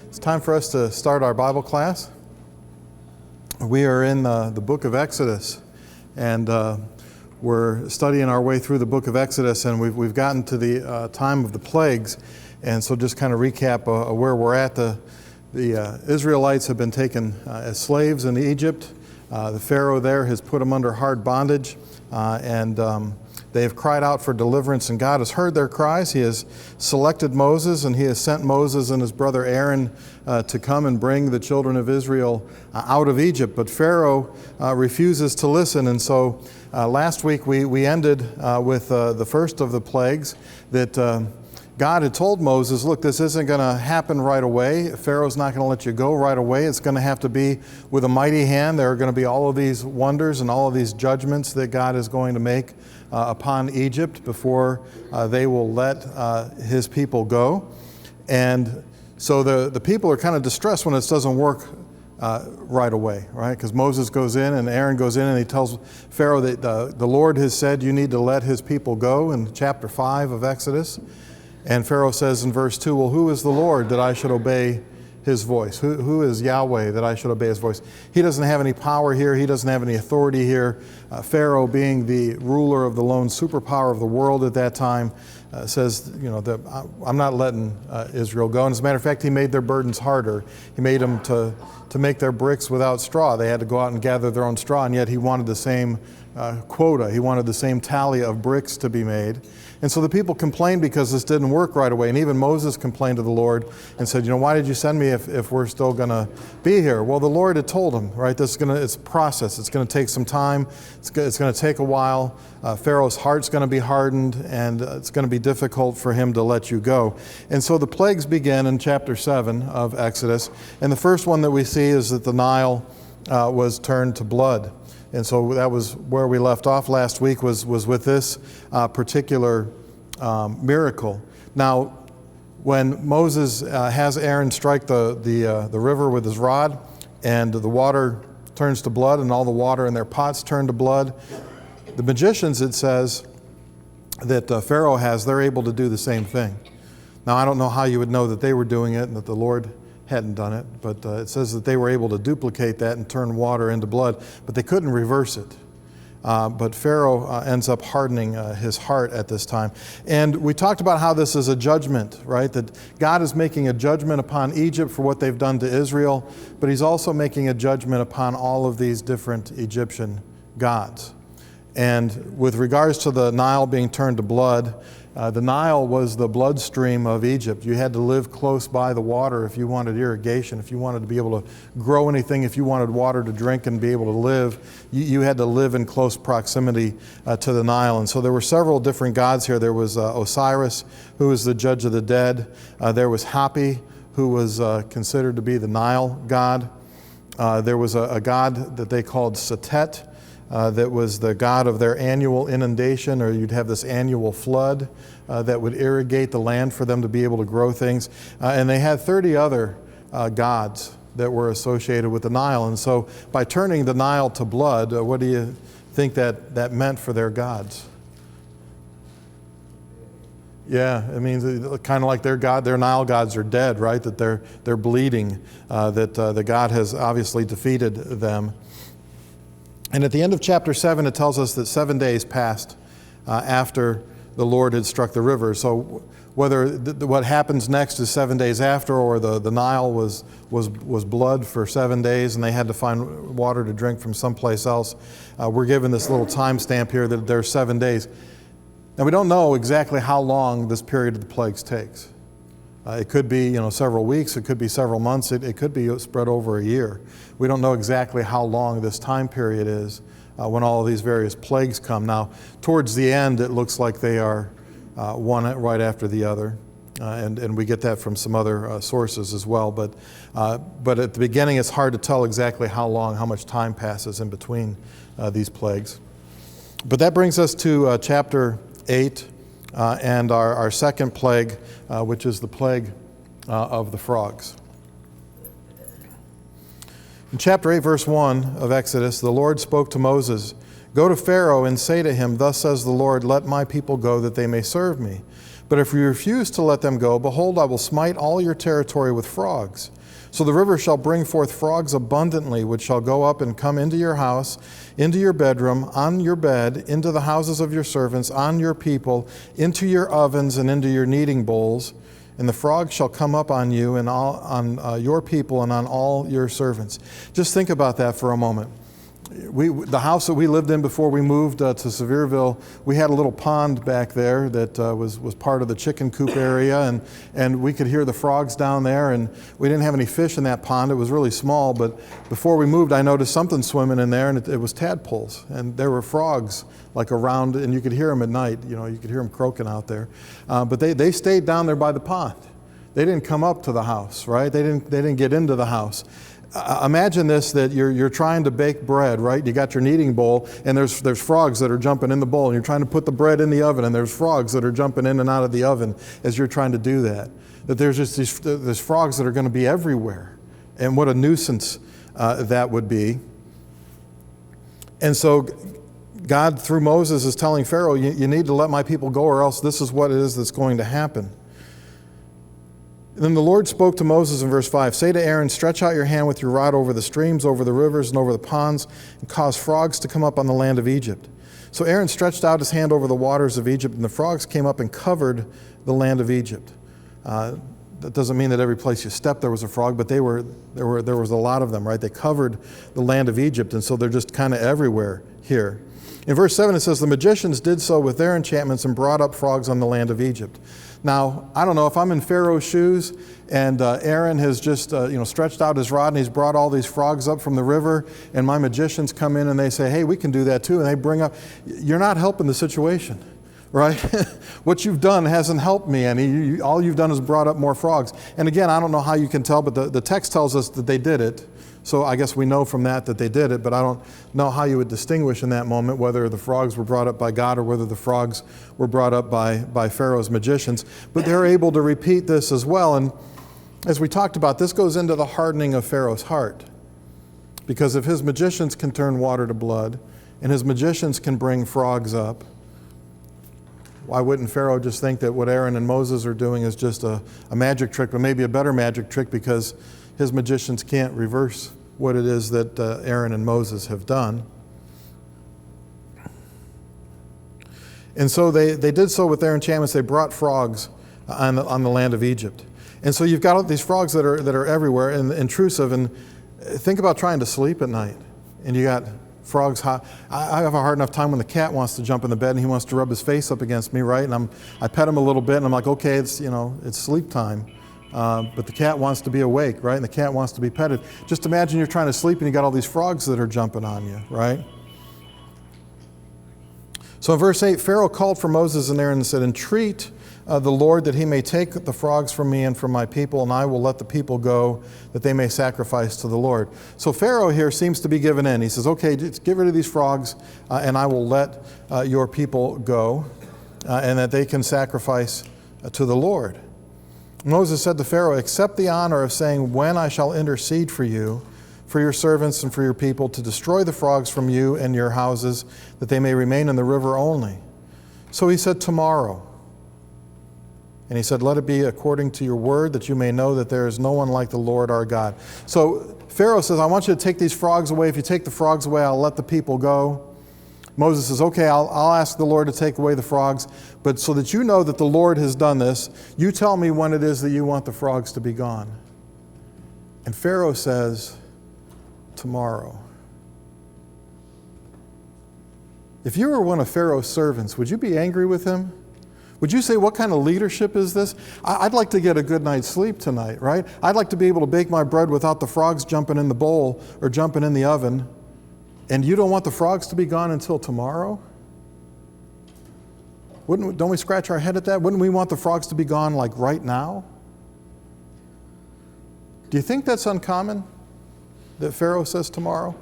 It's time for us to start our Bible class. We are in the book of Exodus, and we're studying our way through the book of Exodus, and we've gotten to the time of the plagues. And so just kind of recap where we're at. The Israelites have been taken as slaves in Egypt. The Pharaoh there has put them under hard bondage, and they have cried out for deliverance, and God has heard their cries. He has selected Moses, and he has sent Moses and his brother Aaron to come and bring the children of Israel out of Egypt. But Pharaoh refuses to listen, and so last week we ended with the first of the plagues that God had told Moses, look, this isn't going to happen right away. Pharaoh's not going to let you go right away. It's going to have to be with a mighty hand. There are going to be all of these wonders and all of these judgments that God is going to make upon Egypt before they will let his people go. And so the people are kind of distressed when this doesn't work right away, right? Because Moses goes in and Aaron goes in and he tells Pharaoh that the Lord has said you need to let his people go in chapter 5 of Exodus. And Pharaoh says in verse 2, well, who is the Lord that I should obey his voice? Who is Yahweh that I should obey his voice? He doesn't have any power here. He doesn't have any authority here. Pharaoh, being the ruler of the lone superpower of the world at that time, says, you know, that I'm not letting Israel go. And as a matter of fact, he made their burdens harder. He made them to make their bricks without straw. They had to go out and gather their own straw, and yet he wanted the same quota. He wanted the same tally of bricks to be made. And so the people complained because this didn't work right away. And even Moses complained to the Lord and said, you know, why did you send me if we're still going to be here? Well, the Lord had told him, right, it's a process. It's going to take some time. It's going to take a while. Pharaoh's heart's going to be hardened, and it's going to be difficult for him to let you go. And so the plagues begin in chapter 7 of Exodus. And the first one that we see is that the Nile was turned to blood. And so that was where we left off last week was with this particular miracle. Now, when Moses has Aaron strike the river with his rod, and the water turns to blood, and all the water in their pots turn to blood, the magicians, it says, that Pharaoh has, they're able to do the same thing. Now, I don't know how you would know that they were doing it and that the Lord hadn't done it, but it says that they were able to duplicate that and turn water into blood, but they couldn't reverse it. But Pharaoh ends up hardening his heart at this time. And we talked about how this is a judgment, right? That God is making a judgment upon Egypt for what they've done to Israel, but he's also making a judgment upon all of these different Egyptian gods. And with regards to the Nile being turned to blood, the Nile was the bloodstream of Egypt. You had to live close by the water if you wanted irrigation, if you wanted to be able to grow anything, if you wanted water to drink and be able to live, you had to live in close proximity to the Nile. And so there were several different gods here. There was Osiris, who was the judge of the dead. There was Hapi, who was considered to be the Nile god. There was a god that they called Setet, that was the god of their annual inundation, or you'd have this annual flood that would irrigate the land for them to be able to grow things. And they had 30 other gods that were associated with the Nile. And so by turning the Nile to blood, what do you think that meant for their gods? Yeah, it means kind of like their Nile gods are dead, right? That they're bleeding, that the God has obviously defeated them. And at the end of chapter 7, it tells us that 7 days passed after the Lord had struck the river. So whether what happens next is 7 days after, or the Nile was blood for 7 days and they had to find water to drink from someplace else, we're given this little time stamp here that there's 7 days. Now, we don't know exactly how long this period of the plagues takes. It could be, several weeks. It could be several months. It could be spread over a year. We don't know exactly how long this time period is when all of these various plagues come. Now, towards the end, it looks like they are one right after the other, and we get that from some other sources as well. But at the beginning, it's hard to tell exactly how much time passes in between these plagues. But that brings us to chapter 8. And our second plague, which is the plague of the frogs. In chapter 8, verse 1 of Exodus, the Lord spoke to Moses, "Go to Pharaoh and say to him, 'Thus says the Lord, let my people go that they may serve me. But if you refuse to let them go, behold, I will smite all your territory with frogs. So the river shall bring forth frogs abundantly, which shall go up and come into your house, into your bedroom, on your bed, into the houses of your servants, on your people, into your ovens, and into your kneading bowls. And the frogs shall come up on you and on your people and on all your servants. Just think about that for a moment. The house that we lived in before we moved to Sevierville, we had a little pond back there that was part of the chicken coop area, and we could hear the frogs down there, and we didn't have any fish in that pond. It was really small, but before we moved, I noticed something swimming in there, and it was tadpoles, and there were frogs like around, and you could hear them at night. You could hear them croaking out there. But they stayed down there by the pond. They didn't come up to the house, right? They didn't get into the house. Imagine this, that you're trying to bake bread, right? You got your kneading bowl, and there's frogs that are jumping in the bowl, and you're trying to put the bread in the oven, and there's frogs that are jumping in and out of the oven as you're trying to do that. That there's just these frogs that are going to be everywhere, and what a nuisance that would be. And so God, through Moses, is telling Pharaoh, you need to let my people go, or else this is what it is that's going to happen. Then the Lord spoke to Moses in verse 5, say to Aaron, stretch out your hand with your rod over the streams, over the rivers, and over the ponds, and cause frogs to come up on the land of Egypt. So Aaron stretched out his hand over the waters of Egypt, and the frogs came up and covered the land of Egypt. That doesn't mean that every place you stepped there was a frog, but there was a lot of them, right? They covered the land of Egypt, and so they're just kind of everywhere here. In verse 7 it says, the magicians did so with their enchantments and brought up frogs on the land of Egypt. Now, I don't know, if I'm in Pharaoh's shoes and Aaron has just stretched out his rod and he's brought all these frogs up from the river, and my magicians come in and they say, hey, we can do that too, and they bring up, you're not helping the situation, right? What you've done hasn't helped me any. All you've done is brought up more frogs. And again, I don't know how you can tell, but the text tells us that they did it. So I guess we know from that they did it, but I don't know how you would distinguish in that moment whether the frogs were brought up by God or whether the frogs were brought up by Pharaoh's magicians. But they're able to repeat this as well. And as we talked about, this goes into the hardening of Pharaoh's heart. Because if his magicians can turn water to blood and his magicians can bring frogs up, why wouldn't Pharaoh just think that what Aaron and Moses are doing is just a magic trick, but maybe a better magic trick, because his magicians can't reverse what it is that Aaron and Moses have done. And so they did so with their enchantments. They brought frogs on the land of Egypt. And so you've got all these frogs that are everywhere and intrusive. And think about trying to sleep at night, and you got frogs. I have a hard enough time when the cat wants to jump in the bed and he wants to rub his face up against me, right? And I pet him a little bit, and I'm like, okay, it's sleep time. But the cat wants to be awake, right? And the cat wants to be petted. Just imagine you're trying to sleep and you got all these frogs that are jumping on you, right? So in verse 8, Pharaoh called for Moses and Aaron and said, entreat the Lord that he may take the frogs from me and from my people, and I will let the people go that they may sacrifice to the Lord. So Pharaoh here seems to be giving in. He says, okay, just get rid of these frogs and I will let your people go and that they can sacrifice to the Lord. Moses said to Pharaoh, accept the honor of saying, when I shall intercede for you, for your servants and for your people, to destroy the frogs from you and your houses, that they may remain in the river only. So he said, tomorrow. And he said, let it be according to your word, that you may know that there is no one like the Lord our God. So Pharaoh says, I want you to take these frogs away. If you take the frogs away, I'll let the people go. Moses says, okay, I'll ask the Lord to take away the frogs, but so that you know that the Lord has done this, you tell me when it is that you want the frogs to be gone. And Pharaoh says, tomorrow. If you were one of Pharaoh's servants, would you be angry with him? Would you say, what kind of leadership is this? I'd like to get a good night's sleep tonight, right? I'd like to be able to bake my bread without the frogs jumping in the bowl or jumping in the oven. And you don't want the frogs to be gone until tomorrow? Don't we scratch our head at that? Wouldn't we want the frogs to be gone like right now? Do you think that's uncommon, that Pharaoh says tomorrow?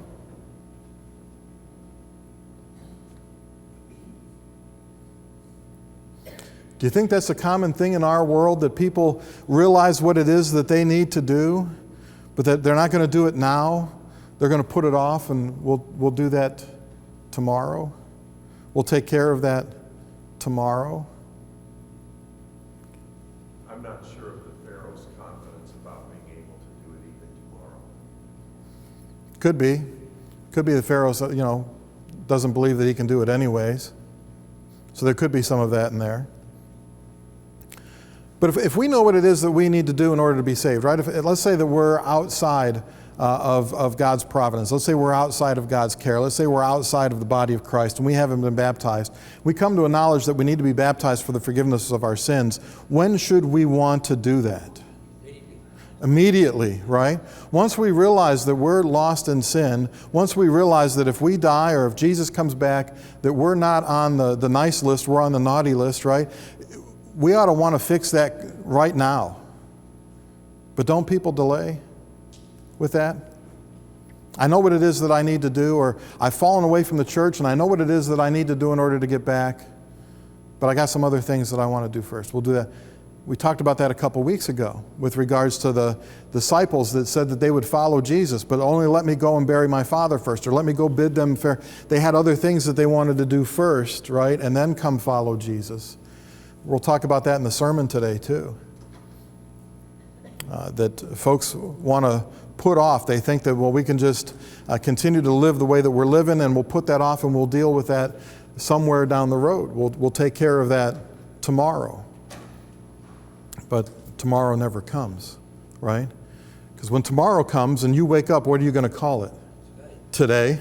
Do you think that's a common thing in our world, that people realize what it is that they need to do, but that they're not going to do it now? They're going to put it off, and we'll do that tomorrow. We'll take care of that tomorrow. Could be. Could be that Pharaoh, doesn't believe that he can do it anyways. So there could be some of that in there. But if we know what it is that we need to do in order to be saved, right? Let's say that we're outside of God's providence. Let's say we're outside of God's care. Let's say we're outside of the body of Christ and we haven't been baptized. We come to a knowledge that we need to be baptized for the forgiveness of our sins. When should we want to do that? Immediately, right? Once we realize that we're lost in sin, once we realize that if we die or if Jesus comes back, that we're not on the nice list, we're on the naughty list, right? We ought to want to fix that right now. But don't people delay with that? I know what it is that I need to do, or I've fallen away from the church and I know what it is that I need to do in order to get back, but I got some other things that I want to do first. We'll do that. We talked about that a couple weeks ago with regards to the disciples that said that they would follow Jesus, but only let me go and bury my father first, or let me go bid them fair. They had other things that they wanted to do first, right? And then come follow Jesus. We'll talk about that in the sermon today too. That folks want to put off. They think that, well, we can just continue to live the way that we're living and we'll put that off and we'll deal with that somewhere down the road. We'll take care of that tomorrow. But tomorrow never comes, right? Because when tomorrow comes and you wake up, what are you going to call it? Today.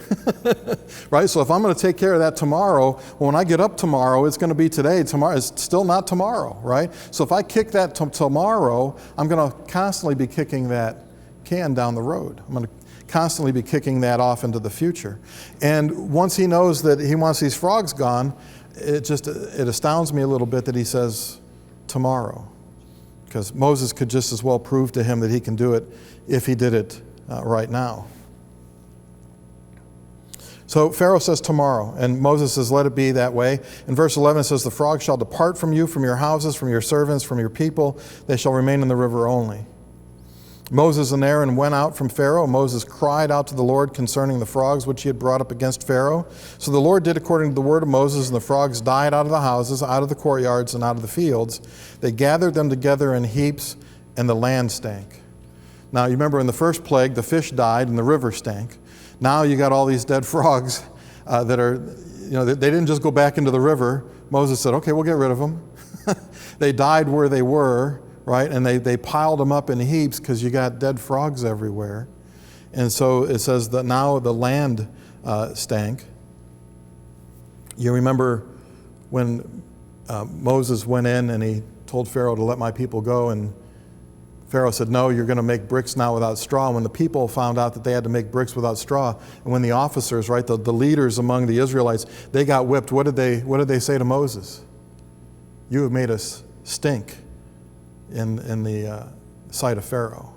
Right? So if I'm going to take care of that tomorrow, well, when I get up tomorrow, it's going to be today. Tomorrow is still not tomorrow, right? So if I kick that tomorrow, I'm going to constantly be kicking that can down the road. I'm going to constantly be kicking that off into the future. And once he knows that he wants these frogs gone, it astounds me a little bit that he says tomorrow. Because Moses could just as well prove to him that he can do it if he did it right now. So Pharaoh says tomorrow, and Moses says, let it be that way. In verse 11 it says, the frogs shall depart from you, from your houses, from your servants, from your people. They shall remain in the river only. Moses and Aaron went out from Pharaoh. Moses cried out to the Lord concerning the frogs which he had brought up against Pharaoh. So the Lord did according to the word of Moses, and the frogs died out of the houses, out of the courtyards, and out of the fields. They gathered them together in heaps, and the land stank. Now, you remember in the first plague, the fish died and the river stank. Now you got all these dead frogs that are, they didn't just go back into the river. Moses said, okay, we'll get rid of them. They died where they were, right? And they piled them up in heaps because you got dead frogs everywhere. And so it says that now the land stank. You remember when Moses went in and he told Pharaoh to let my people go, and Pharaoh said, no, you're going to make bricks now without straw. And when the people found out that they had to make bricks without straw, and when the officers, right, the leaders among the Israelites, they got whipped, what did they say to Moses? You have made us stink in the sight of Pharaoh.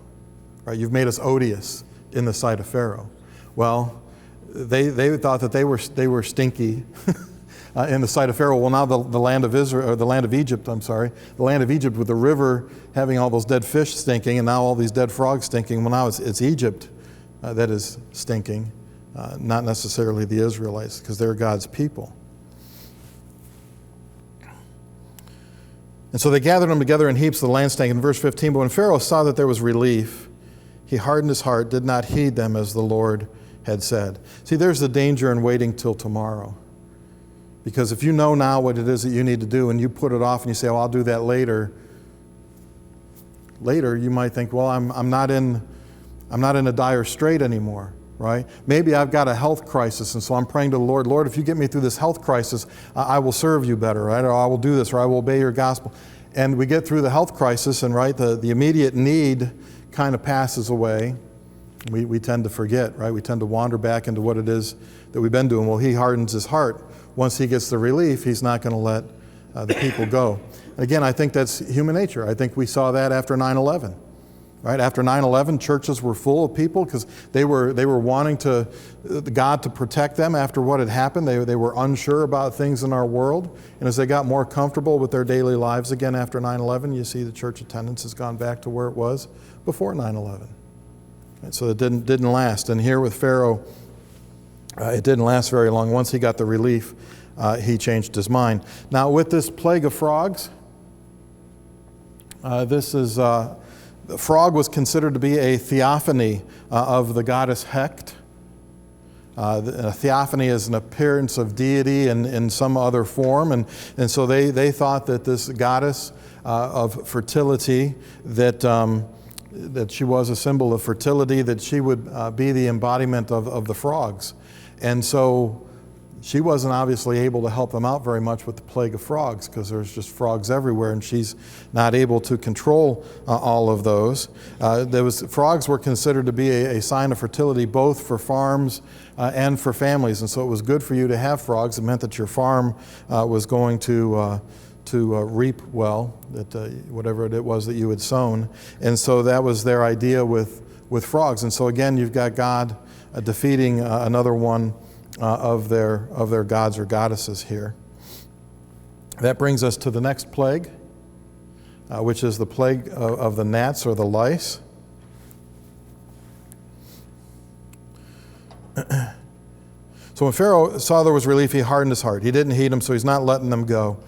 Right? You've made us odious in the sight of Pharaoh. Well, they thought that they were stinky in the sight of Pharaoh. Well, now the land of Israel, or the land of Egypt, the land of Egypt with the river having all those dead fish stinking, and now all these dead frogs stinking. Well, now it's Egypt that is stinking, not necessarily the Israelites, because they're God's people. And so they gathered them together in heaps, the land stank. In verse 15, but when Pharaoh saw that there was relief, he hardened his heart, did not heed them as the Lord had said. See, there's the danger in waiting till tomorrow. Because if you know now what it is that you need to do and you put it off and you say, oh, I'll do that later, you might think, well, I'm not in a dire strait anymore, right? Maybe I've got a health crisis, and so I'm praying to the Lord, Lord, if you get me through this health crisis, I will serve you better, right? Or I will do this, or I will obey your gospel. And we get through the health crisis, and right, the immediate need kind of passes away. We tend to forget, right? We tend to wander back into what it is that we've been doing. Well, he hardens his heart. Once he gets the relief, he's not going to let the people go. Again, I think that's human nature. I think we saw that after 9/11. Right? After 9/11, churches were full of people because they were wanting God to protect them after what had happened. They were unsure about things in our world. And as they got more comfortable with their daily lives again after 9/11, you see the church attendance has gone back to where it was before 9/11. Right? So it didn't last. And here with Pharaoh, it didn't last very long. Once he got the relief, he changed his mind. Now with this plague of frogs, the frog was considered to be a theophany of the goddess Hecht, A theophany is an appearance of deity in some other form, and so they thought that this goddess of fertility, that she was a symbol of fertility, that she would be the embodiment of the frogs. And so she wasn't obviously able to help them out very much with the plague of frogs, because there's just frogs everywhere, and she's not able to control all of those. Frogs were considered to be a sign of fertility both for farms and for families, and so it was good for you to have frogs. It meant that your farm was going to reap well, that whatever it was that you had sown. And so that was their idea with frogs. And so again, you've got God defeating another one of their gods or goddesses here. That brings us to the next plague, which is the plague of the gnats or the lice. So when Pharaoh saw there was relief, he hardened his heart. He didn't heed them, so he's not letting them go.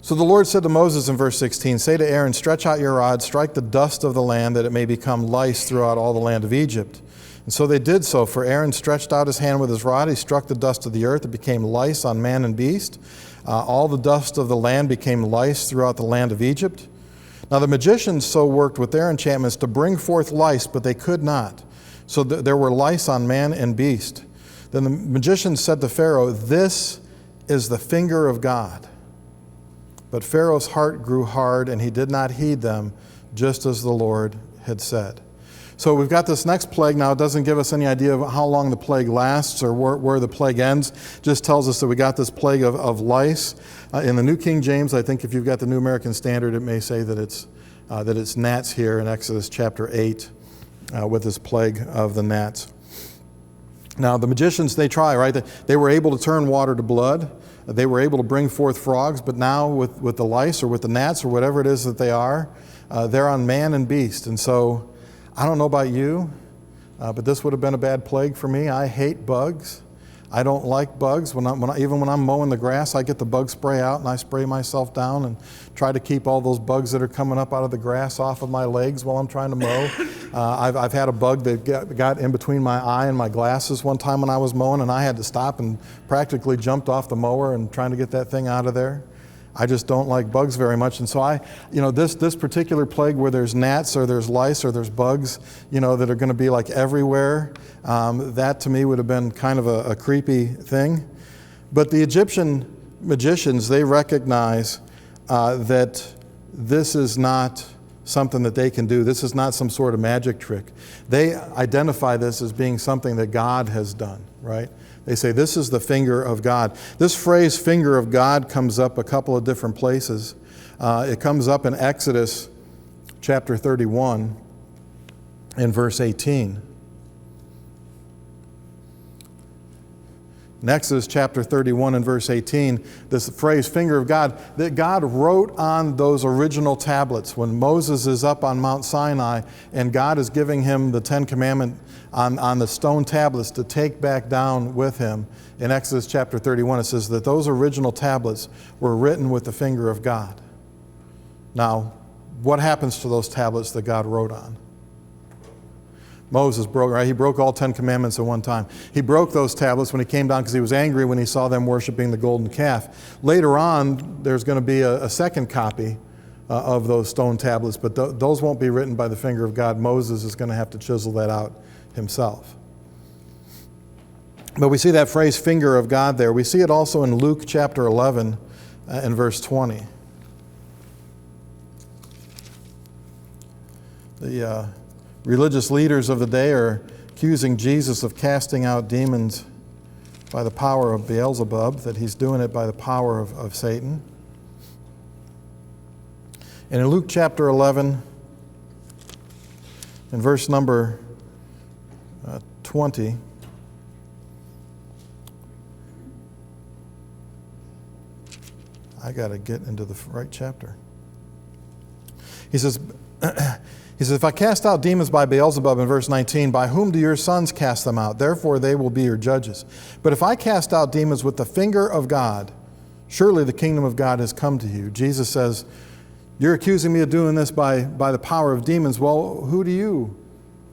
So the Lord said to Moses in verse 16, "Say to Aaron, stretch out your rod, strike the dust of the land, that it may become lice throughout all the land of Egypt." And so they did so, for Aaron stretched out his hand with his rod. He struck the dust of the earth. It became lice on man and beast. All the dust of the land became lice throughout the land of Egypt. Now the magicians so worked with their enchantments to bring forth lice, but they could not. So there were lice on man and beast. Then the magicians said to Pharaoh, "This is the finger of God." But Pharaoh's heart grew hard, and he did not heed them, just as the Lord had said. So we've got this next plague now. It doesn't give us any idea of how long the plague lasts or where the plague ends. It just tells us that we got this plague of lice. In the New King James, I think if you've got the New American Standard, it may say that it's gnats here in Exodus chapter 8 with this plague of the gnats. Now the magicians, they try, right? They were able to turn water to blood. They were able to bring forth frogs, but now with the lice or with the gnats or whatever it is that they are, they're on man and beast. And so I don't know about you, but this would have been a bad plague for me. I hate bugs. I don't like bugs. Even when I'm mowing the grass, I get the bug spray out and I spray myself down and try to keep all those bugs that are coming up out of the grass off of my legs while I'm trying to mow. I've had a bug that got in between my eye and my glasses one time when I was mowing, and I had to stop and practically jumped off the mower and trying to get that thing out of there. I just don't like bugs very much. And so this particular plague where there's gnats or there's lice or there's bugs, that are going to be like everywhere, that to me would have been kind of a creepy thing. But the Egyptian magicians, they recognize that this is not something that they can do. This is not some sort of magic trick. They identify this as being something that God has done, right? They say, this is the finger of God. This phrase, finger of God, comes up a couple of different places. It comes up in Exodus chapter 31 in verse 18. In Exodus chapter 31 and verse 18, this phrase, finger of God, that God wrote on those original tablets when Moses is up on Mount Sinai and God is giving him the Ten Commandments on the stone tablets to take back down with him. In Exodus chapter 31, it says that those original tablets were written with the finger of God. Now, what happens to those tablets that God wrote on? Moses broke, right? He broke all 10 commandments at one time. He broke those tablets when he came down because he was angry when he saw them worshiping the golden calf. Later on, there's going to be a second copy of those stone tablets, but those won't be written by the finger of God. Moses is going to have to chisel that out himself. But we see that phrase, finger of God, there. We see it also in Luke chapter 11 and verse 20. The religious leaders of the day are accusing Jesus of casting out demons by the power of Beelzebub, that he's doing it by the power of Satan. And in Luke chapter 11, in verse number 20, I got to get into the right chapter. He says, if I cast out demons by Beelzebub, in verse 19, by whom do your sons cast them out? Therefore they will be your judges. But if I cast out demons with the finger of God, surely the kingdom of God has come to you. Jesus says, you're accusing me of doing this by the power of demons. Well, who do you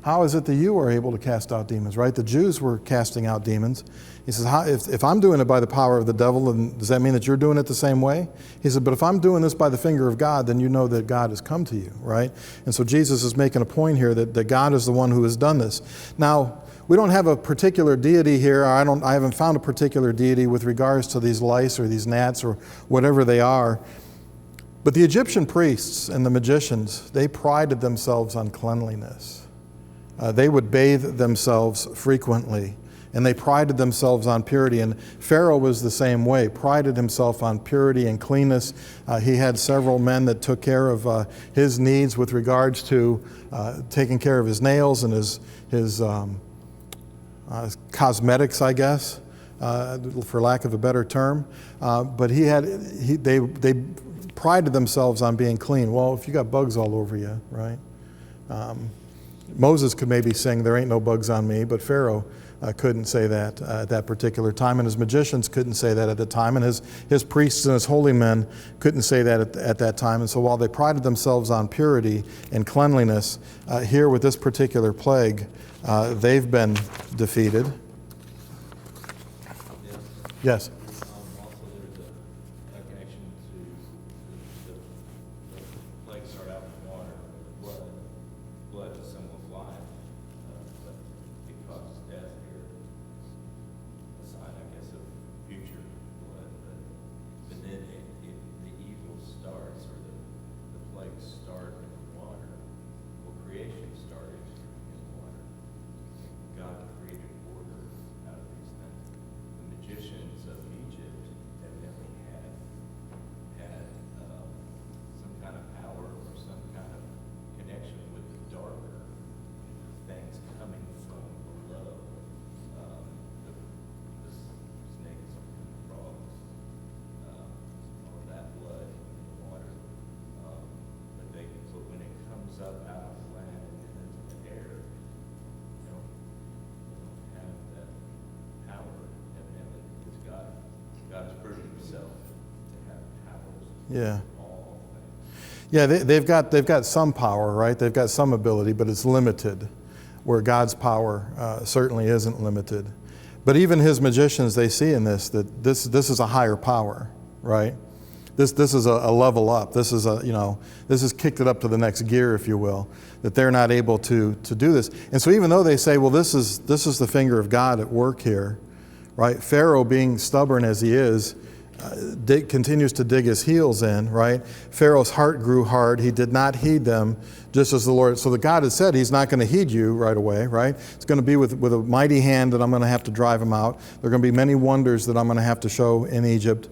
how is it that you are able to cast out demons, right? The Jews were casting out demons. He says, if I'm doing it by the power of the devil, then does that mean that you're doing it the same way? He said, but if I'm doing this by the finger of God, then you know that God has come to you, right? And so Jesus is making a point here that God is the one who has done this. Now, we don't have a particular deity here. I haven't found a particular deity with regards to these lice or these gnats or whatever they are. But the Egyptian priests and the magicians, they prided themselves on cleanliness. They would bathe themselves frequently, and they prided themselves on purity. And Pharaoh was the same way, prided himself on purity and cleanness. He had several men that took care of his needs with regards to taking care of his nails and his cosmetics, I guess, for lack of a better term. But they prided themselves on being clean. Well, if you got bugs all over you, right? Moses could maybe sing, "There ain't no bugs on me," but Pharaoh couldn't say that at that particular time, and his magicians couldn't say that at the time, and his priests and his holy men couldn't say that at that time. And so while they prided themselves on purity and cleanliness, here with this particular plague, they've been defeated. Yes? Also, there's a connection to the plague start out with water, blood. Blood is a symbol of life, but it causes death here. A sign, I guess, of future blood. But then the evil starts, or the plagues start in the water. Well, creation started in water. God created order out of these things. The magicians of Egypt evidently had some kind of power or some kind of connection with the darker things coming from below. The snakes and frogs, all of that blood in the water. But when it comes up out of the land and into the air, they don't have that power, evidently, because God has proven himself to have powers. Yeah. All things. Yeah, they've got some power, right? They've got some ability, but it's limited, where God's power certainly isn't limited. But even his magicians, they see in this that this is a higher power, right? This is a level up. This is kicked it up to the next gear, if you will, that they're not able to do this. And so even though they say, well, this is the finger of God at work here, right? Pharaoh, being stubborn as he is, continues to dig his heels in, right? Pharaoh's heart grew hard. He did not heed them, just as the Lord. So the God had said he's not going to heed you right away, right? It's going to be with a mighty hand that I'm going to have to drive him out. There are going to be many wonders that I'm going to have to show in Egypt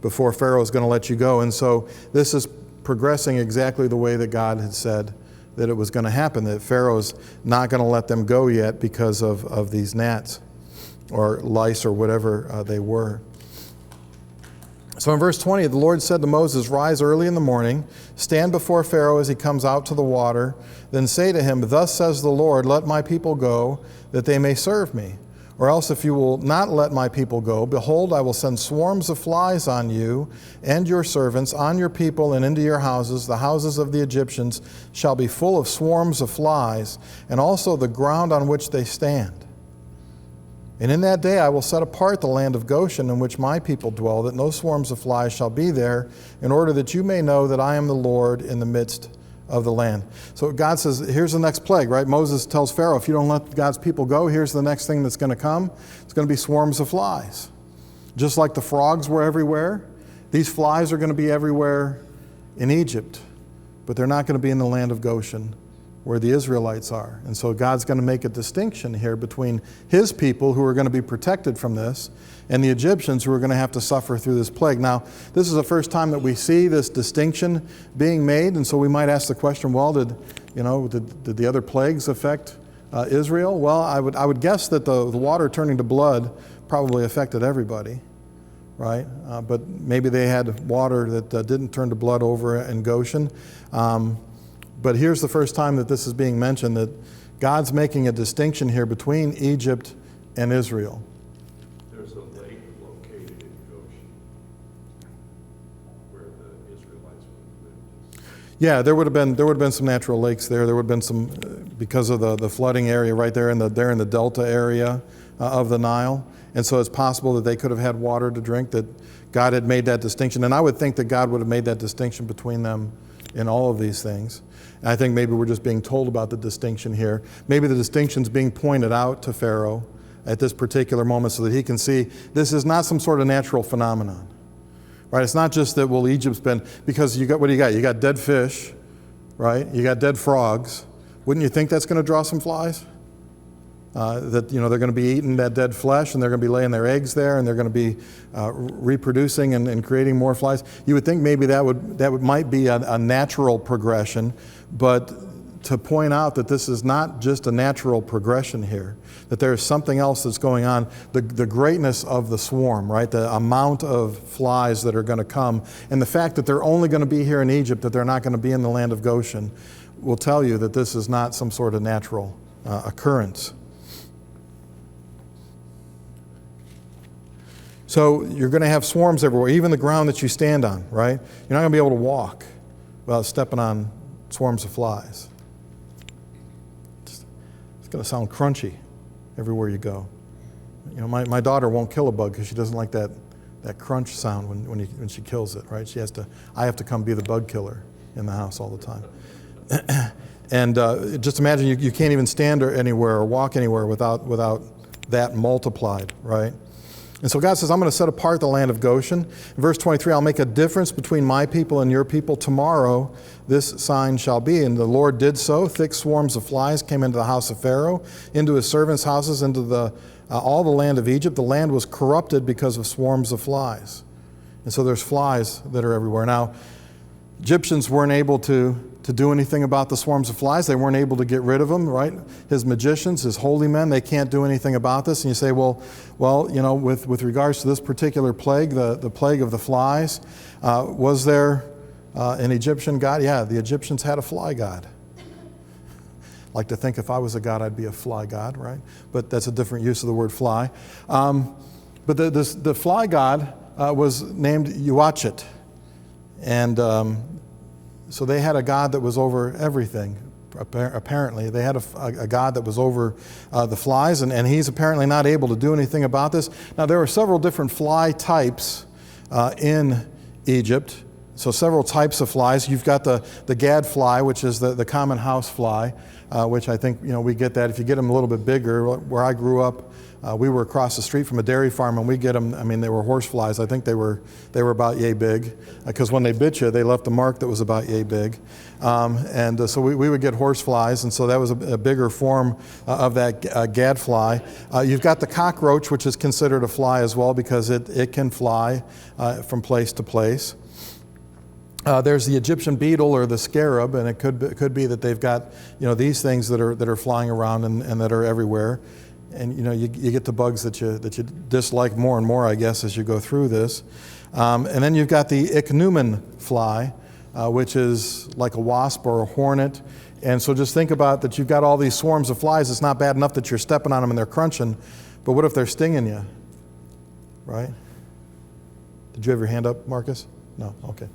before Pharaoh is going to let you go. And so this is progressing exactly the way that God had said that it was going to happen, that Pharaoh's not going to let them go yet because of these gnats or lice or whatever they were. So in verse 20, the Lord said to Moses, "Rise early in the morning, stand before Pharaoh as he comes out to the water, then say to him, 'Thus says the Lord, let my people go, that they may serve me. Or else if you will not let my people go, behold, I will send swarms of flies on you and your servants, on your people and into your houses. The houses of the Egyptians shall be full of swarms of flies, and also the ground on which they stand. And in that day I will set apart the land of Goshen in which my people dwell, that no swarms of flies shall be there, in order that you may know that I am the Lord in the midst of the land.'" So God says, here's the next plague, right? Moses tells Pharaoh, if you don't let God's people go, here's the next thing that's going to come. It's going to be swarms of flies. Just like the frogs were everywhere, these flies are going to be everywhere in Egypt, but they're not going to be in the land of Goshen, where the Israelites are. And so God's going to make a distinction here between his people, who are going to be protected from this, and the Egyptians, who are going to have to suffer through this plague. Now, this is the first time that we see this distinction being made, and so we might ask the question, well, did the other plagues affect Israel? Well, I would guess that the water turning to blood probably affected everybody, right? But maybe they had water that didn't turn to blood over in Goshen. But here's the first time that this is being mentioned, that God's making a distinction here between Egypt and Israel. There's a lake located in Goshen where the Israelites would have lived. Yeah, there would have been some natural lakes there. There would have been some because of the flooding area right there in the delta area of the Nile. And so it's possible that they could have had water to drink, that God had made that distinction. And I would think that God would have made that distinction between them in all of these things. And I think maybe we're just being told about the distinction here. Maybe the distinction's being pointed out to Pharaoh at this particular moment so that he can see this is not some sort of natural phenomenon. Right? It's not just that, well, Egypt's been, because what do you got? You got dead fish, right? You got dead frogs. Wouldn't you think that's going to draw some flies? That they're going to be eating that dead flesh, and they're going to be laying their eggs there, and they're going to be reproducing and creating more flies. You would think maybe that might be a natural progression, but to point out that this is not just a natural progression here, that there is something else that's going on. The greatness of the swarm, right? The amount of flies that are going to come, and the fact that they're only going to be here in Egypt, that they're not going to be in the land of Goshen, will tell you that this is not some sort of natural occurrence. So you're going to have swarms everywhere, even the ground that you stand on, right? You're not going to be able to walk without stepping on swarms of flies. It's going to sound crunchy everywhere you go. My daughter won't kill a bug because she doesn't like that crunch sound when she kills it, right? I have to come be the bug killer in the house all the time. And just imagine you can't even stand anywhere or walk anywhere without that multiplied, right? And so God says, I'm going to set apart the land of Goshen. In verse 23, I'll make a difference between my people and your people. Tomorrow this sign shall be. And the Lord did so. Thick swarms of flies came into the house of Pharaoh, into his servants' houses, into all the land of Egypt. The land was corrupted because of swarms of flies. And so there's flies that are everywhere. Now, Egyptians weren't able to do anything about the swarms of flies. They weren't able to get rid of them, right? His magicians, his holy men, they can't do anything about this. And you say, well, with regards to this particular plague, the plague of the flies, was there an Egyptian god? Yeah, the Egyptians had a fly god. Like to think if I was a god, I'd be a fly god, right? But that's a different use of the word fly. But the fly god was named Uatchet. And so they had a god that was over everything, apparently. They had a god that was over the flies, and he's apparently not able to do anything about this. Now, there are several different fly types in Egypt. So several types of flies. You've got the gadfly, which is the common house fly, which I think, we get that. If you get them a little bit bigger, where I grew up, we were across the street from a dairy farm, and we get them, they were horse flies. I think they were about yay big, because when they bit you, they left a mark that was about yay big. So we would get horse flies, and so that was a bigger form of that gadfly. You've got the cockroach, which is considered a fly as well, because it can fly from place to place. There's the Egyptian beetle or the scarab, and it could be that they've got these things that are flying around and that are everywhere. And you get the bugs that you dislike more and more, I guess, as you go through this. And then you've got the ichneumon fly, which is like a wasp or a hornet. And so just think about that you've got all these swarms of flies. It's not bad enough that you're stepping on them and they're crunching, but what if they're stinging you, right? Did you have your hand up, Marcus? No? Okay.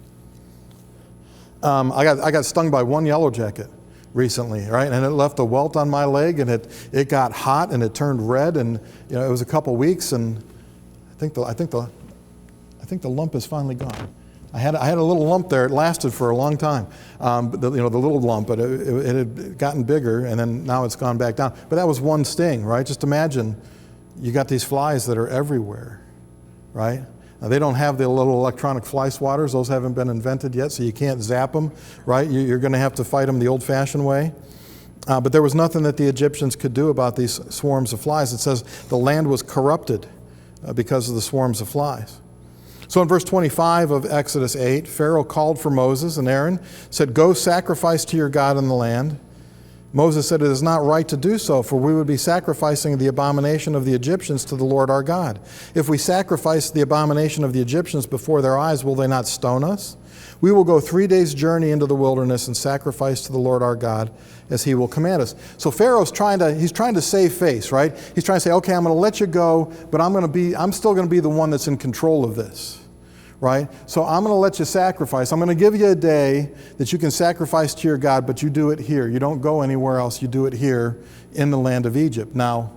I got stung by one yellow jacket recently, right? And it left a welt on my leg, and it got hot and it turned red, and it was a couple weeks, and I think the lump is finally gone. I had a little lump there. It lasted for a long time, but the little lump, but it had gotten bigger, and then now it's gone back down. But that was one sting, right? Just imagine you got these flies that are everywhere, right? Now, they don't have the little electronic fly swatters. Those haven't been invented yet, so you can't zap them, right? You're going to have to fight them the old-fashioned way. But there was nothing that the Egyptians could do about these swarms of flies. It says the land was corrupted because of the swarms of flies. So in verse 25 of Exodus 8, Pharaoh called for Moses and Aaron, said, "Go sacrifice to your God in the land." Moses said, "It is not right to do so, for we would be sacrificing the abomination of the Egyptians to the Lord our God. If we sacrifice the abomination of the Egyptians before their eyes, will they not stone us? We will go 3 days' journey into the wilderness and sacrifice to the Lord our God as he will command us." So Pharaoh's trying to save face, right? He's trying to say, okay, I'm going to let you go, but I'm still going to be the one that's in control of this. right? So I'm going to let you sacrifice. I'm going to give you a day that you can sacrifice to your God, but you do it here. You don't go anywhere else. You do it here in the land of Egypt. Now,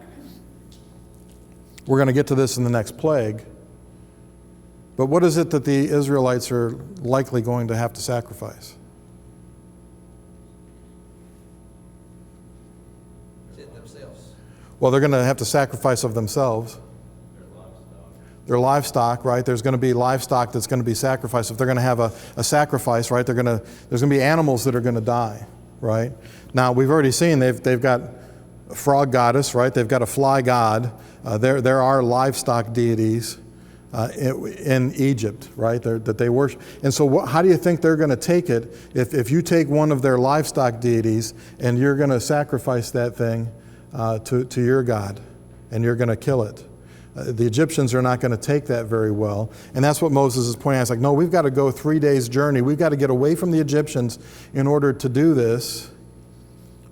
we're going to get to this in the next plague. But what is it that the Israelites are likely going to have to sacrifice? Themselves. Well, they're going to have to sacrifice of themselves. Their livestock, right? There's going to be livestock that's going to be sacrificed. If they're going to have a sacrifice, right, there's going to be animals that are going to die, right? Now, we've already seen they've got a frog goddess, right? They've got a fly god. There are livestock deities in Egypt, right, that they worship. And so how do you think they're going to take it if you take one of their livestock deities and you're going to sacrifice that thing to your God and you're going to kill it? The Egyptians are not going to take that very well. And that's what Moses is pointing out. It's like, no, we've got to go 3 days journey. We've got to get away from the Egyptians in order to do this,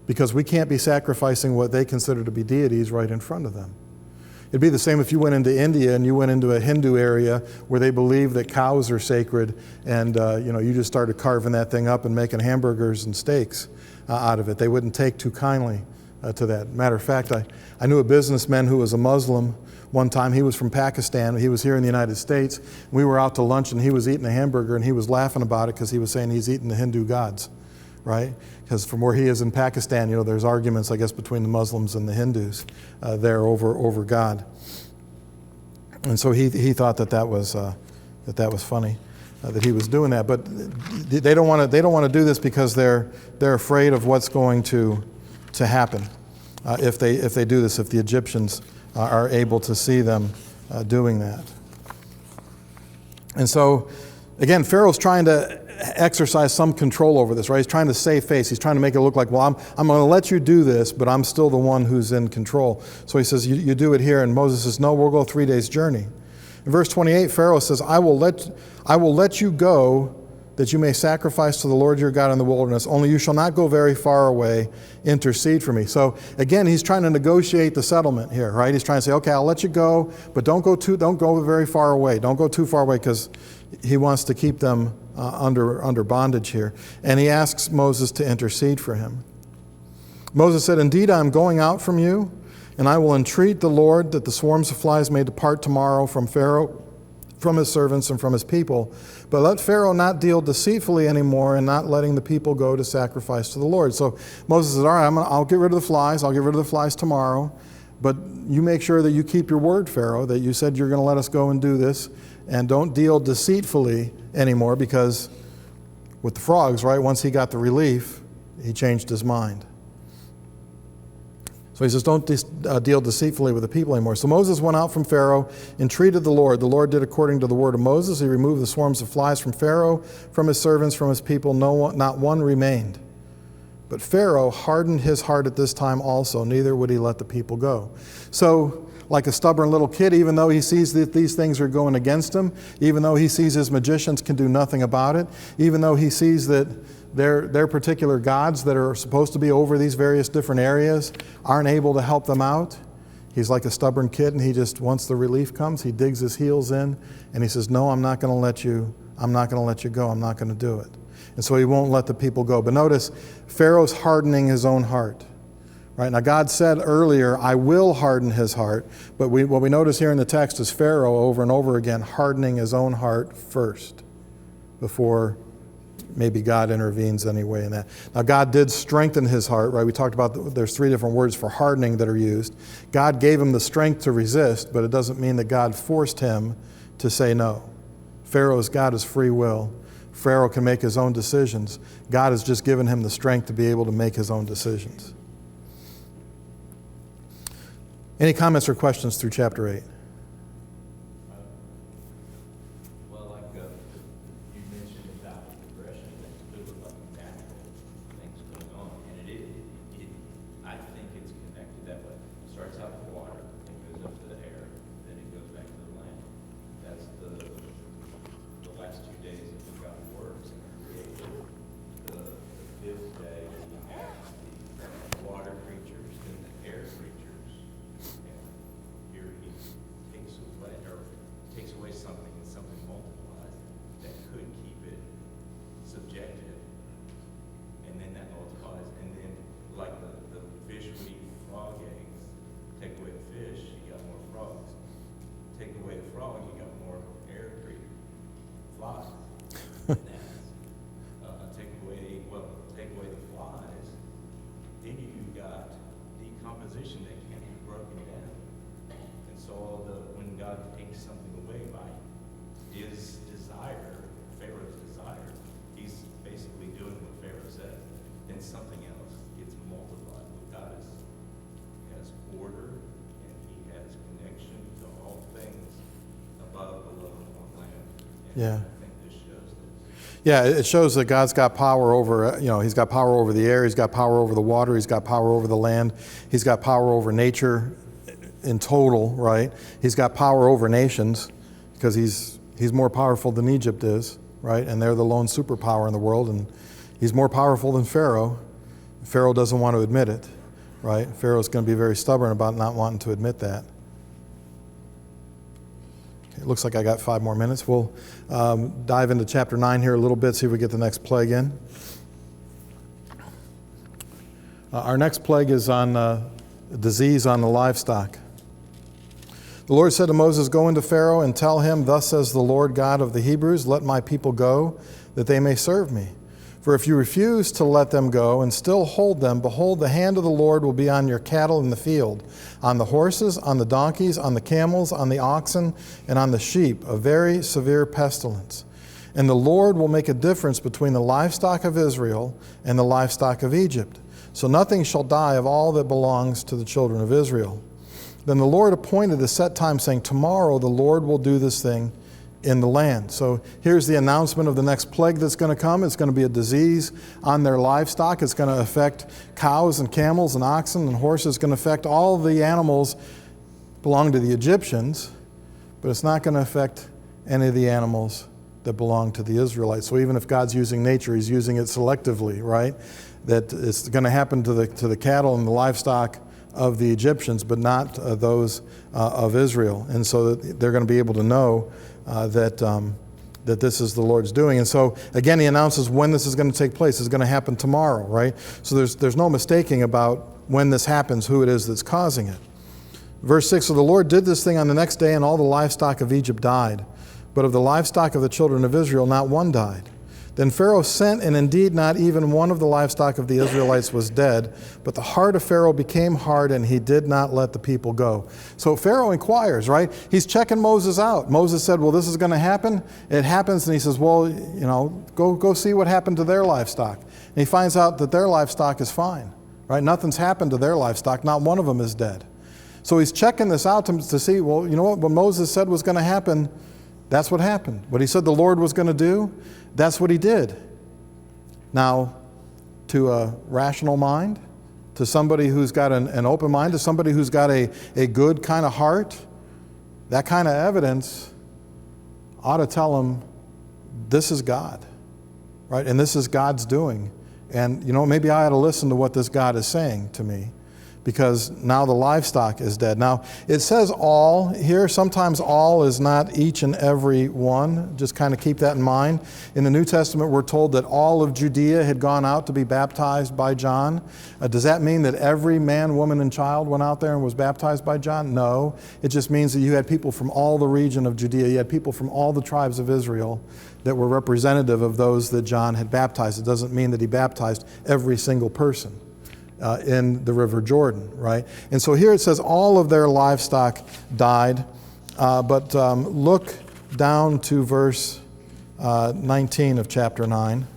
because we can't be sacrificing what they consider to be deities right in front of them. It'd be the same if you went into India and you went into a Hindu area where they believe that cows are sacred, and you just started carving that thing up and making hamburgers and steaks out of it. They wouldn't take too kindly to that. Matter of fact, I knew a businessman who was a Muslim one time. He was from Pakistan. He was here in the United States. We were out to lunch and he was eating a hamburger and he was laughing about it because he was saying he's eating the Hindu gods, right? Because from where he is in Pakistan, there's arguments, I guess, between the Muslims and the Hindus there over God. And so he thought that was funny that he was doing that. But they don't want to do this because they're afraid of what's going to happen if they do this, if the Egyptians are able to see them doing that. And so, again, Pharaoh's trying to exercise some control over this, right? He's trying to save face. He's trying to make it look like, well, I'm going to let you do this, but I'm still the one who's in control. So he says, you do it here. And Moses says, no, we'll go 3 days journey. In verse 28, Pharaoh says, I will let you go that you may sacrifice to the Lord your God in the wilderness. Only you shall not go very far away. Intercede for me. So again, he's trying to negotiate the settlement here, right? He's trying to say, okay, I'll let you go, but don't go very far away. Don't go too far away, because he wants to keep them under bondage here. And he asks Moses to intercede for him. Moses said, indeed, I am going out from you, and I will entreat the Lord that the swarms of flies may depart tomorrow from Pharaoh, from his servants and from his people. But let Pharaoh not deal deceitfully anymore in not letting the people go to sacrifice to the Lord. So Moses says, all right, I'll get rid of the flies. I'll get rid of the flies tomorrow. But you make sure that you keep your word, Pharaoh, that you said you're going to let us go and do this. And don't deal deceitfully anymore, because with the frogs, right, once he got the relief, he changed his mind. So he says, don't deal deceitfully with the people anymore. So Moses went out from Pharaoh, entreated the Lord. The Lord did according to the word of Moses. He removed the swarms of flies from Pharaoh, from his servants, from his people. Not one remained. But Pharaoh hardened his heart at this time also. Neither would he let the people go. So, like a stubborn little kid, even though he sees that these things are going against him, even though he sees his magicians can do nothing about it, even though he sees that their particular gods that are supposed to be over these various different areas aren't able to help them out, he's like a stubborn kid, and he just, once the relief comes, he digs his heels in and he says, no, I'm not going to let you go. I'm not going to do it. And so he won't let the people go. But notice, Pharaoh's hardening his own heart. Right? Now, God said earlier, I will harden his heart. But what we notice here in the text is Pharaoh over and over again hardening his own heart first before maybe God intervenes anyway in that. Now, God did strengthen his heart, right? We talked about there's 3 different words for hardening that are used. God gave him the strength to resist, but it doesn't mean that God forced him to say no. Pharaoh's got his free will. Pharaoh can make his own decisions. God has just given him the strength to be able to make his own decisions. Any comments or questions through chapter 8? Well, like you mentioned about the progression, that it looked like natural things going on, and I think it's connected that way. It starts out with water, then goes up to the air, then it goes back to the land. That's the last 2 days that God works and created. The 5th day, you have the water creatures and the air creatures. And here he's position that can't be broken down. And so when God takes something away by his desire, Pharaoh's desire, he's basically doing what Pharaoh said. Then something else gets multiplied. What God has order, and he has connection to all things above, below, and on land. And Yeah. I think this shows this. Yeah, it shows that God's got power over, he's got power over the air, he's got power over the water, he's got power over the land, he's got power over nature in total, right? He's got power over nations because he's more powerful than Egypt is, right? And they're the lone superpower in the world, and he's more powerful than Pharaoh. Pharaoh doesn't want to admit it, right? Pharaoh's going to be very stubborn about not wanting to admit that. It looks like I got 5 more minutes. We'll dive into chapter 9 here a little bit, see if we get the next plague in. Our next plague is on disease on the livestock. The Lord said to Moses, "Go into Pharaoh and tell him, 'Thus says the Lord God of the Hebrews, let my people go, that they may serve me. For if you refuse to let them go and still hold them, behold, the hand of the Lord will be on your cattle in the field, on the horses, on the donkeys, on the camels, on the oxen, and on the sheep, a very severe pestilence. And the Lord will make a difference between the livestock of Israel and the livestock of Egypt. So nothing shall die of all that belongs to the children of Israel.' Then the Lord appointed a set time, saying, 'Tomorrow the Lord will do this thing in the land.'" So here's the announcement of the next plague that's going to come. It's going to be a disease on their livestock. It's going to affect cows and camels and oxen and horses. It's going to affect all the animals belong to the Egyptians, but it's not going to affect any of the animals that belong to the Israelites. So even if God's using nature, he's using it selectively, right? That it's going to happen to the cattle and the livestock of the Egyptians, but not those of Israel. And so that they're going to be able to know that this is the Lord's doing. And so, again, he announces when this is going to take place. It's going to happen tomorrow, right? So there's no mistaking about when this happens, who it is that's causing it. Verse 6, "So the Lord did this thing on the next day, and all the livestock of Egypt died. But of the livestock of the children of Israel, not one died. Then Pharaoh sent, and indeed not even one of the livestock of the Israelites was dead. But the heart of Pharaoh became hard, and he did not let the people go." So Pharaoh inquires, right? He's checking Moses out. Moses said, "Well, this is going to happen." It happens, and he says, "Well, go see what happened to their livestock." And he finds out that their livestock is fine, right? Nothing's happened to their livestock. Not one of them is dead. So he's checking this out to see, well, you know what Moses said was going to happen, that's what happened. What he said the Lord was going to do, that's what he did. Now, to a rational mind, to somebody who's got an open mind, to somebody who's got a good kind of heart, that kind of evidence ought to tell them this is God, right? And this is God's doing. And, maybe I ought to listen to what this God is saying to me, because now the livestock is dead. Now, it says all here. Sometimes all is not each and every one. Just kind of keep that in mind. In the New Testament, we're told that all of Judea had gone out to be baptized by John. Does that mean that every man, woman, and child went out there and was baptized by John? No. It just means that you had people from all the region of Judea. You had people from all the tribes of Israel that were representative of those that John had baptized. It doesn't mean that he baptized every single person in the River Jordan, right? And so here it says all of their livestock died, but look down to verse 19 of chapter 9.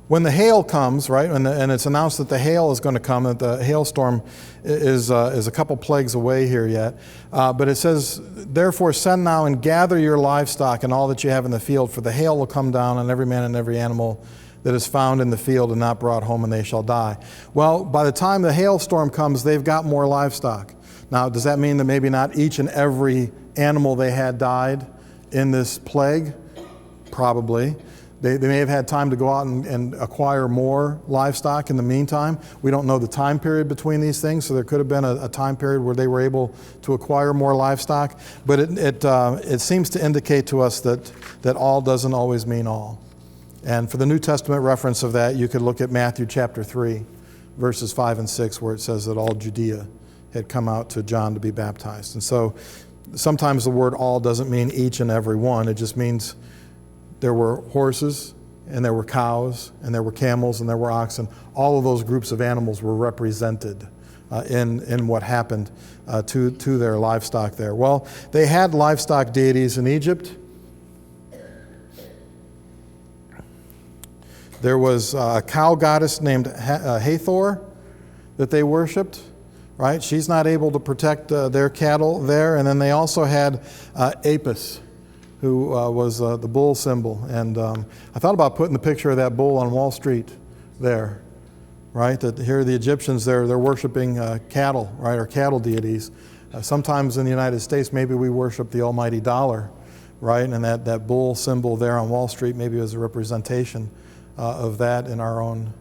When the hail comes, right, and it's announced that the hail is going to come, that the hailstorm is a couple plagues away here yet. But it says, "Therefore send now and gather your livestock and all that you have in the field, for the hail will come down on every man and every animal that is found in the field and not brought home, and they shall die." Well, by the time the hailstorm comes, they've got more livestock. Now, does that mean that maybe not each and every animal they had died in this plague? Probably. They may have had time to go out and acquire more livestock in the meantime. We don't know the time period between these things, so there could have been a time period where they were able to acquire more livestock. But it seems to indicate to us that all doesn't always mean all. And for the New Testament reference of that, you could look at Matthew chapter 3, verses 5 and 6, where it says that all Judea had come out to John to be baptized. And so sometimes the word all doesn't mean each and every one. It just means there were horses and there were cows, and there were camels, and there were oxen. All of those groups of animals were represented in what happened to their livestock there. Well, they had livestock deities in Egypt. There was a cow goddess named Hathor that they worshipped, right? She's not able to protect their cattle there. And then they also had Apis, who was the bull symbol. And I thought about putting the picture of that bull on Wall Street there, right? That here the Egyptians, they're worshiping cattle, right, or cattle deities. Sometimes in the United States, maybe we worship the almighty dollar, right? And that bull symbol there on Wall Street maybe is a representation of that in our own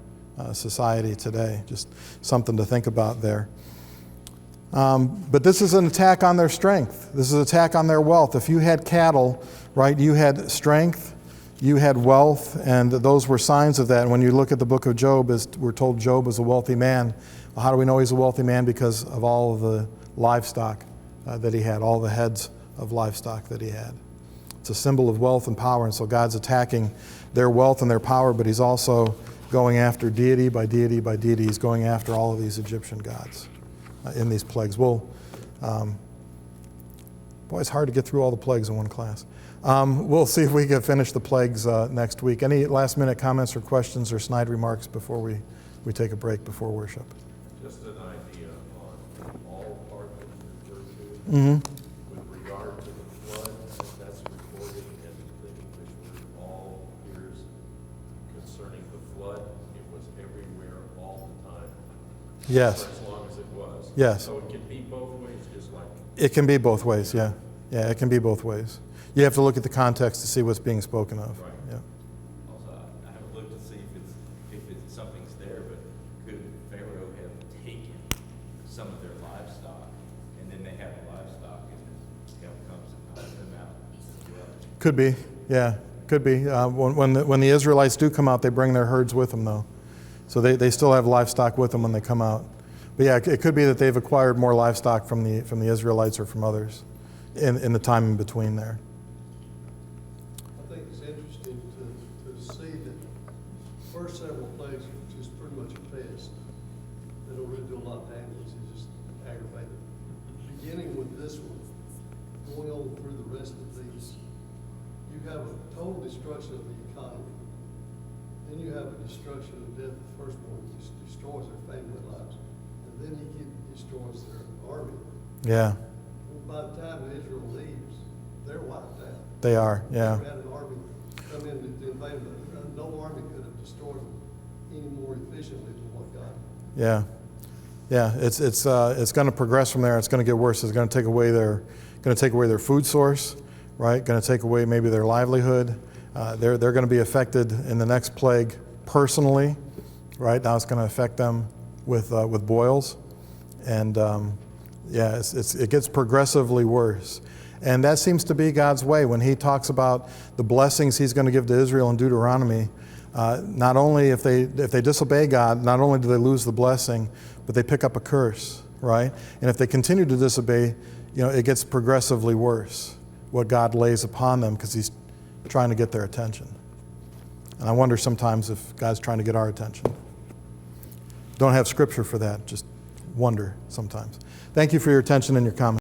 society today. Just something to think about there. But this is an attack on their strength. This is an attack on their wealth. If you had cattle, right, you had strength, you had wealth, and those were signs of that. And when you look at the book of Job, we're told Job was a wealthy man. Well, how do we know he's a wealthy man? Because of all of the livestock that he had, all the heads of livestock that he had. It's a symbol of wealth and power, and so God's attacking their wealth and their power, but he's also going after deity by deity by deity. He's going after all of these Egyptian gods in these plagues. Boy, it's hard to get through all the plagues in one class. We'll see if we can finish the plagues next week. Any last minute comments or questions or snide remarks before we take a break before worship? Just an idea on all part that you referred to. Mm-hmm. With regard to the flood, that's recorded in the English word all hears concerning the flood. It was everywhere all the time. Yes. For as long as it was. Yes. So it can be both ways, just like. It can be both ways, yeah. Yeah, it can be both ways. You have to look at the context to see what's being spoken of. Right. Yeah. Also, I haven't looked to see if something's there, but could Pharaoh have taken some of their livestock, and then they have the livestock, and hell comes and knocks them out as well? Could be, yeah, could be. When the Israelites do come out, they bring their herds with them, though. So they still have livestock with them when they come out. But yeah, it could be that they've acquired more livestock from the Israelites or from others in the time in between there. I think it's interesting to see that the first several plagues are just pretty much a pest. They don't really do a lot of damage, they just aggravate it. Beginning with this one, going on through the rest of these, you have a total destruction of the economy. Then you have a destruction of death of the firstborn, which destroys their family lives. And then he destroys their army. Yeah, By the time Israel leaves, they're wiped out. they are, yeah. Never had an army come in to invade them. No army could have destroyed them any more efficiently than what God did. Yeah, yeah. It's going to progress from there. It's going to get worse. It's going to take away their food source, right? Going to take away maybe their livelihood. They're going to be affected in the next plague personally, right? Now it's going to affect them with boils, and it gets progressively worse. And that seems to be God's way when he talks about the blessings he's going to give to Israel in Deuteronomy. Not only if they disobey God, not only do they lose the blessing, but they pick up a curse, right? And if they continue to disobey, it gets progressively worse, what God lays upon them, because he's trying to get their attention. And I wonder sometimes if God's trying to get our attention. Don't have scripture for that, just wonder sometimes. Thank you for your attention and your comments.